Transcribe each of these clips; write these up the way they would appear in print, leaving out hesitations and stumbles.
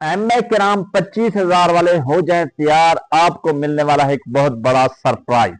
M A کرام 25,000 वाले हो जाए तैयार, आपको मिलने वाला है एक बहुत बड़ा सरप्राइज।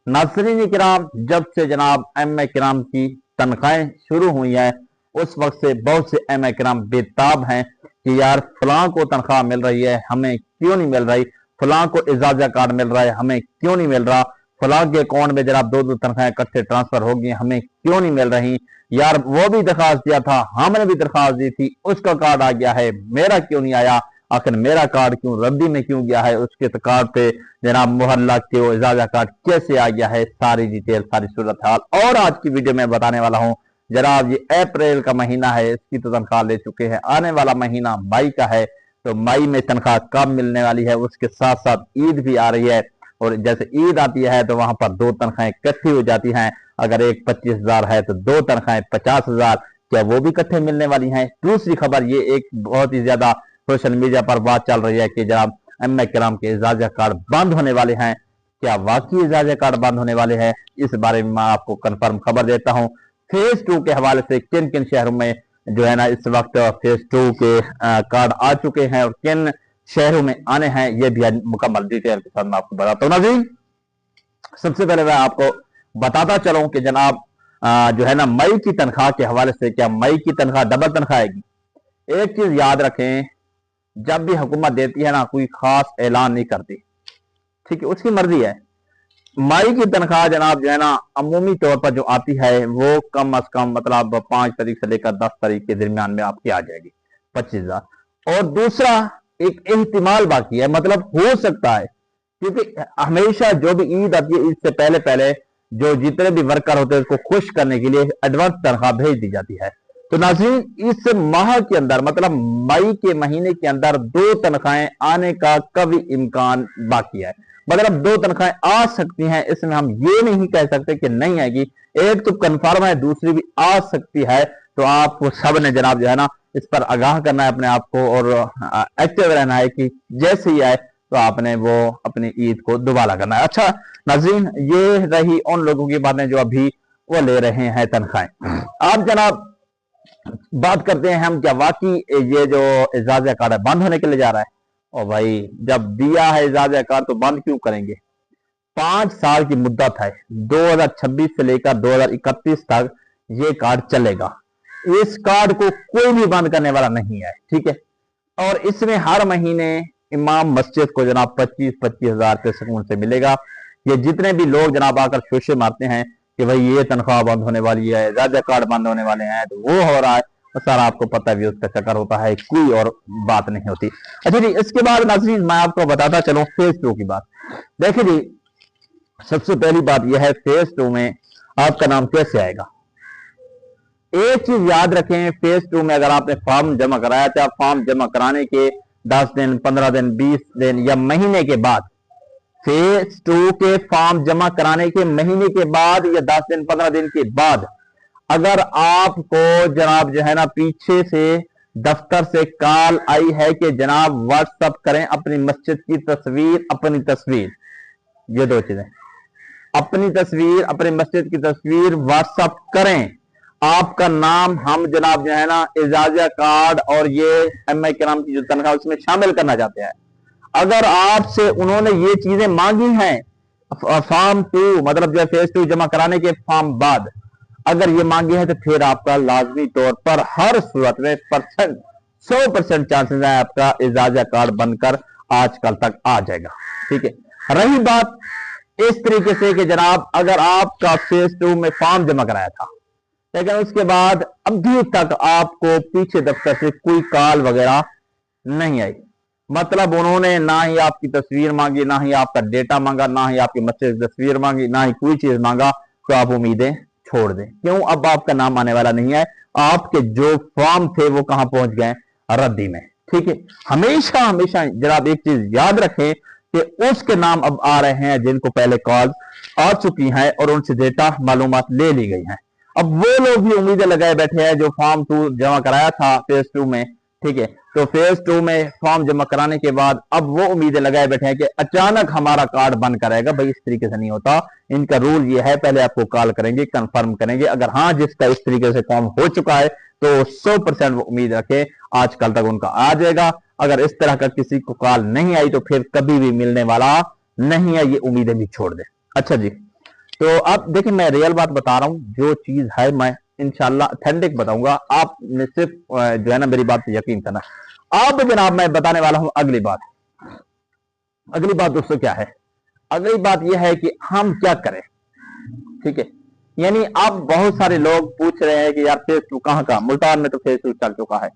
नाज़रीन किराम, जब से जनाब एम ए کرام की तनख्वाहें शुरू हुई हैं उस वक्त से बहुत से एम ए کرام बेताब हैं कि यार फलां को तनख्वाह मिल रही है, हमें क्यों नहीं मिल रही, फलां को इजाजा कार्ड मिल रहा है, हमें क्यों नहीं मिल रहा, फलां के अकाउंट में जनाब दो तनख्वाहें इकट्ठे ट्रांसफर हो गई, हमें क्यों नहीं मिल रही, यार वो भी दरखास्त दिया था, हमने भी दरखास्त दी थी, उसका कार्ड आ गया है, मेरा क्यों नहीं आया, आखिर मेरा कार्ड क्यों रद्दी में क्यों गया है, उसके कार्ड पे जनाब मोहर लग के वो इजाजा कार्ड कैसे आ गया है, सारी डिटेल सारी सूरत हाल और आज की वीडियो में बताने वाला हूँ। जनाब ये अप्रैल का महीना है, इसकी तो तनख्वाह ले चुके हैं, आने वाला महीना मई का है, तो मई में तनख्वाह कब मिलने वाली है, उसके साथ साथ ईद भी आ रही है और जैसे ईद आती है तो वहां पर दो तनख्वाहें इकट्ठी हो जाती हैं, अगर एक 25,000 है तो दो तनख्वाहें 50,000, क्या वो भी इकट्ठे मिलने वाली हैं। दूसरी खबर ये एक बहुत ही ज्यादा सोशल मीडिया पर बात चल रही है कि जनाब एम ए کرام के इजाजा कार्ड बंद होने वाले हैं, क्या वाकई इजाजा कार्ड बंद होने वाले हैं, इस बारे में मैं आपको कंफर्म खबर देता हूं। फेज 2 के हवाले से किन किन शहरों में जो है ना इस वक्त फेज 2 के कार्ड आ चुके हैं और किन शहरों में आने हैं, ये भी मुकम्मल डिटेल के साथ मैं आपको बताता हूँ। नाज़रीन, सबसे पहले मैं आपको बताता चलूं कि जनाब जो है ना मई की तनख्वाह के हवाले से, क्या मई की तनख्वाह डबल तनख्वाह आएगी। एक चीज याद रखें, जब भी हुकूमत देती है ना कोई खास ऐलान नहीं करती, ठीक है, उसकी मर्जी है। मई की तनख्वाह जनाब जो है ना अमूमी तौर पर जो आती है वो कम अज कम मतलब 5 तारीख से लेकर 10 तारीख के दरमियान में आपकी आ जाएगी 25,000। और दूसरा एक एहतिमाल बाकी है, मतलब हो सकता है, क्योंकि हमेशा जो भी ईद आती है ईद से पहले पहले जो जितने भी वर्कर होते हैं उसको खुश करने के लिए एडवांस तनख्वाह भेज दी जाती है। तो नाज़रीन, इस माह के अंदर मतलब मई के महीने के अंदर दो तनख्वाहें आने का कभी इम्कान बाकी है, मतलब दो तनख्वाहें आ सकती हैं, इसमें हम ये नहीं कह सकते कि नहीं आएगी, एक तो कन्फर्म है, दूसरी भी आ सकती है। तो आप सब ने जनाब जो है ना इस पर आगाह करना है अपने आप को और एक्टिव रहना है कि जैसे ही आए तो आपने वो अपनी ईद को दुबारा करना है। अच्छा नाज़रीन, ये रही उन लोगों की बातें जो अभी वो ले रहे हैं तनख्वाहें। आप जनाब बात करते हैं हम, क्या वाकई ये जो इजाजा कार्ड है बंद होने के लिए जा रहा है। और भाई जब दिया है इजाजा कार्ड तो बंद क्यों करेंगे, 5 साल की मुद्दत है, 2026 से लेकर 2031 तक ये कार्ड चलेगा, इस कार्ड को कोई भी बंद करने वाला नहीं है, ठीक है। और इसमें हर महीने इमाम मस्जिद को जनाब 25-25 हजार रुपये सुकून से मिलेगा। ये जितने भी लोग जनाब आकर शोशे मारते हैं कि भाई ये तनख्वाह बंद होने वाली है, इजाजा कार्ड बंद होने वाले हैं, तो वो हो रहा है, तो सारा आपको पता है उसका चक्कर होता है, कोई और बात नहीं होती। अच्छा जी, इसके बाद नाज़रीन मैं आपको बताता चलूं फेज 2 की बात। देखिए जी, सबसे पहली बात यह है फेज 2 में आपका नाम कैसे आएगा। एक चीज याद रखें, फेज 2 में अगर आपने फॉर्म जमा कराया था, फॉर्म जमा कराने के 10 दिन 15 दिन 20 दिन या महीने के बाद, फेज 2 के फॉर्म जमा कराने के महीने के बाद या 10 दिन 15 दिन के बाद अगर आपको जनाब जो है ना पीछे से दफ्तर से कॉल आई है कि जनाब व्हाट्सअप करें अपनी मस्जिद की तस्वीर, अपनी तस्वीर, ये दो चीजें, अपनी तस्वीर अपनी मस्जिद की तस्वीर व्हाट्सअप करें, आपका नाम हम जनाब जो है ना इजाजा कार्ड और ये एम ए کرام की जो तनख्वाह उसमें शामिल करना चाहते हैं। अगर आपसे उन्होंने ये चीजें मांगी हैं फॉर्म 2 मतलब जो फेज 2 जमा कराने के फॉर्म बाद अगर ये मांगे हैं तो फिर आपका लाजमी तौर पर हर सूरत में 100% चांसेस है आपका इजाजा कार्ड बनकर आजकल तक आ जाएगा, ठीक है। रही बात इस तरीके से कि जनाब अगर आपका फेज 2 में फॉर्म जमा कराया था लेकिन उसके बाद अभी तक आपको पीछे दफ्तर से कोई कॉल वगैरह नहीं आई, मतलब उन्होंने ना ही आपकी तस्वीर मांगी, ना ही आपका डेटा मांगा, ना ही आपकी मस्जिद की तस्वीर मांगी, ना ही कोई चीज मांगा, तो आप उम्मीदें छोड़ दें। क्यों, अब आपका नाम आने वाला नहीं है, आपके जो फॉर्म थे वो कहां पहुंच गए, रद्दी में, ठीक है। हमेशा हमेशा जनाब एक चीज याद रखें कि उसके नाम अब आ रहे हैं जिनको पहले कॉल आ चुकी हैं और उनसे डेटा मालूमात ले ली गई हैं। अब वो लोग भी उम्मीदें लगाए बैठे हैं जो फॉर्म 2 जमा कराया था फेज 2 में, ठीक है। तो फेज 2 में फॉर्म जमा कराने के बाद अब वो उम्मीदें लगाए बैठे हैं कि अचानक हमारा कार्ड बंद कराएगा। भाई इस तरीके से नहीं होता, इनका रूल ये है पहले आपको कॉल करेंगे, कंफर्म करेंगे, अगर हाँ जिसका इस तरीके से काम हो चुका है तो 100% वो उम्मीद रखे आजकल तक उनका आ जाएगा, अगर इस तरह का किसी को कॉल नहीं आई तो फिर कभी भी मिलने वाला नहीं है, ये उम्मीदें भी छोड़ दे। अच्छा जी, तो आप देखिए मैं रियल बात बता रहा हूं, जो चीज है मैं इंशाल्लाह ऑथेंटिक बताऊंगा, आपने सिर्फ जो है ना मेरी बात पे यकीन करना। अब जनाब मैं बताने वाला हूं अगली बात। अगली बात दोस्तों क्या है? अगली बात यह है कि हम क्या करें, ठीक है। यानी अब बहुत सारे लोग पूछ रहे हैं कि यार फेसबुक कहां का, मुल्तान में तो फेसबुक चल चुका है,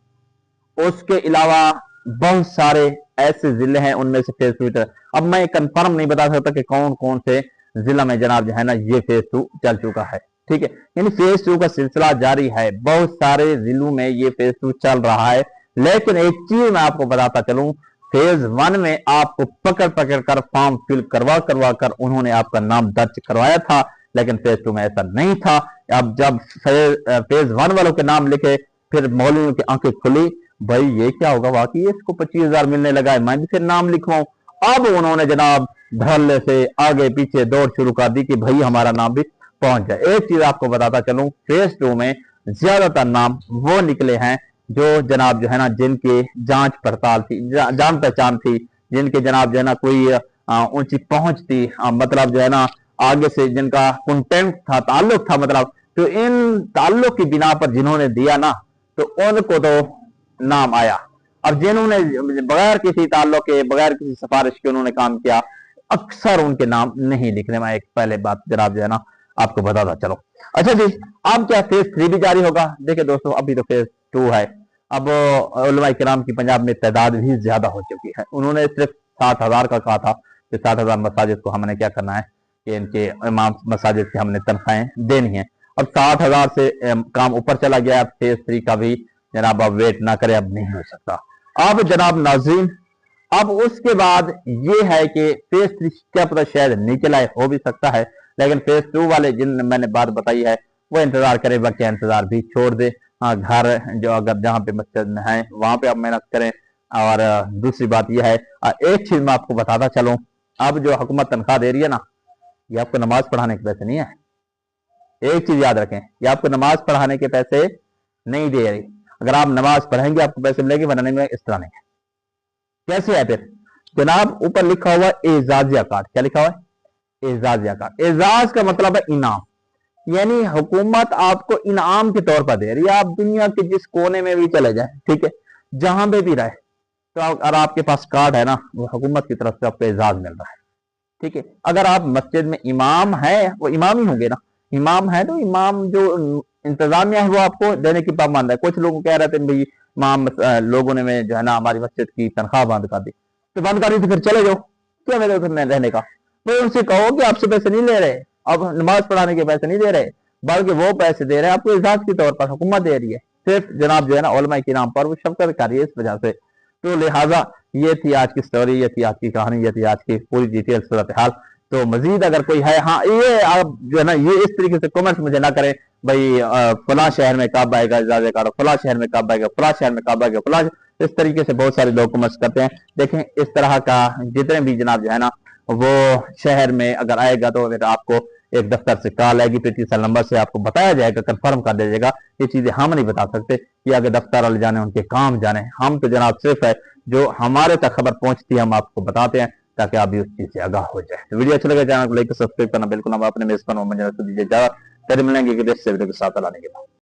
उसके अलावा बहुत सारे ऐसे जिले हैं उनमें से फेस टू। अब मैं कंफर्म नहीं बता सकता कि कौन कौन से जिला में जनाब जो है ना ये फेस टू चल चुका है, ठीक है। यानी फेस टू का सिलसिला जारी है, बहुत सारे जिलों में ये फेस टू चल रहा है। लेकिन एक चीज मैं आपको बताता चलूं, फेज 1 में आपको पकड़ पकड़ कर फॉर्म फिल करवा करवा कर उन्होंने आपका नाम दर्ज करवाया था, लेकिन फेज 2 में ऐसा नहीं था। अब जब फेज 1 वालों के नाम लिखे, फिर मौलवियों की आंखें खुली, भाई ये क्या होगा, वाकई इसको 25,000 मिलने लगा है, मैं भी फिर नाम लिखवाऊं। अब उन्होंने जनाब धड़ल्ले से आगे पीछे दौड़ शुरू कर दी कि भाई हमारा नाम भी पहुंच जाए। एक चीज आपको बताता चलूं, फेज 2 में ज्यादातर नाम वो निकले हैं जो जनाब जो है ना जिनकी जांच पड़ताल थी, जान पहचान थी, जिनके जनाब जो है ना कोई ऊंची पहुंच थी, मतलब जो है ना आगे से जिनका कंटेंट था, ताल्लुक था, मतलब तो इन ताल्लुक की बिना पर जिन्होंने दिया ना तो उनको तो नाम आया। अब जिन्होंने बगैर किसी ताल्लुक के, बगैर किसी सिफारिश के उन्होंने काम किया, अक्सर उनके नाम नहीं लिखने में। एक पहले बात जनाब जो है ना आपको बताता चलो। अच्छा जी, अब क्या फेज 3 भी जारी होगा? देखिए दोस्तों, अभी तो फेज 2 है। अब उलमा किराम की पंजाब में तादाद भी ज्यादा हो चुकी है। उन्होंने सिर्फ 60,000 का कहा था कि 60,000 मसाजिद को हमने क्या करना है कि इनके इमाम मसाजिद की हमने तनख्वाहें देनी है। अब 60,000 से काम ऊपर चला गया। फेज 3 का भी जनाब अब वेट ना करे, अब नहीं हो सकता। अब जनाब नाज़रीन, अब उसके बाद ये है कि फेज 3 क्या पता शायद नहीं चलाए, हो भी सकता है, लेकिन फेज 2 वाले जिन मैंने बात बताई है वो इंतजार करे, बाकी इंतजार भी छोड़ दे। हाँ, घर जो अगर जहाँ पे मस्जिद में है वहां पे आप मेहनत करें। और दूसरी बात यह है, एक चीज मैं आपको बताता चलूं, अब जो हुकूमत तनख्वाह दे रही है ना, ये आपको नमाज पढ़ाने के पैसे नहीं है। एक चीज याद रखें, ये आपको नमाज पढ़ाने के पैसे नहीं दे रही। अगर आप नमाज पढ़ेंगे आपको पैसे मिलेंगे, वरना नहीं मिलेंगे। इस तरह नहीं है। कैसे है फिर जनाब? ऊपर लिखा हुआ एजाजिया कार्ड। क्या लिखा हुआ है? एजाजिया कार्ड। एजाज का मतलब है इनाम, यानी हुकूमत आपको इनाम के तौर पर दे रही है। आप दुनिया के जिस कोने में भी चले जाए, ठीक है, जहां पे भी रहे, तो अगर आपके पास कार्ड है ना, वो हुकूमत की तरफ से आपको एजाज मिल रहा है, ठीक है। अगर आप मस्जिद में इमाम है, वो इमाम ही होंगे ना, इमाम है तो इमाम जो इंतजामिया है वो आपको देने की पाबंद है। कुछ लोग कह रहे थे भाई इमाम लोगों ने जो है ना हमारी मस्जिद की तनख्वाह बंद कर दी, तो बंद कर दी तो फिर चले जाओ, क्या मेरे उधर रहने का। तो उनसे कहो कि आपसे पैसे नहीं ले रहे, अब नमाज पढ़ाने के पैसे नहीं दे रहे, बल्कि वो पैसे दे रहे हैं आपको एजाज के तौर पर, हुकूमत दे रही है। सिर्फ जनाब जो है ना उलमा के नाम पर वो शफकत कर रही है इस वजह से। तो लिहाजा ये थी आज की स्टोरी, ये थी आज की कहानी, ये थी आज की पूरी डिटेल सूरत हाल। तो मजीद अगर कोई है, हाँ ये आप जो है ना ये इस तरीके से कमेंट्स मुझे ना करें भाई फला शहर में कब आएगा इजाज़त कार्ड, फला शहर में कब आएगा, फला शहर में कब आएगा, फला, इस तरीके से बहुत सारे लोग कमेंट्स करते हैं। देखें इस तरह का जितने भी जनाब जो है ना वो शहर में अगर आएगा तो फिर आपको एक दफ्तर से कॉल आएगी, PTCL नंबर से आपको बताया जाएगा, कंफर्म कर दिया जाएगा। ये चीजें हम नहीं बता सकते कि आगे दफ्तर वाले जाने, उनके काम जाने। हम तो जनाब सिर्फ है जो हमारे तक खबर पहुंचती है हम आपको बताते हैं, ताकि आप भी उस चीज से आगाह हो जाए। तो वीडियो अच्छा लगे चैनल को लाइक सब्सक्राइब करना बिल्कुल हम अपने मेजबान दीजिए। फिर मिलेंगे वीडियो के साथ लाने के बाद।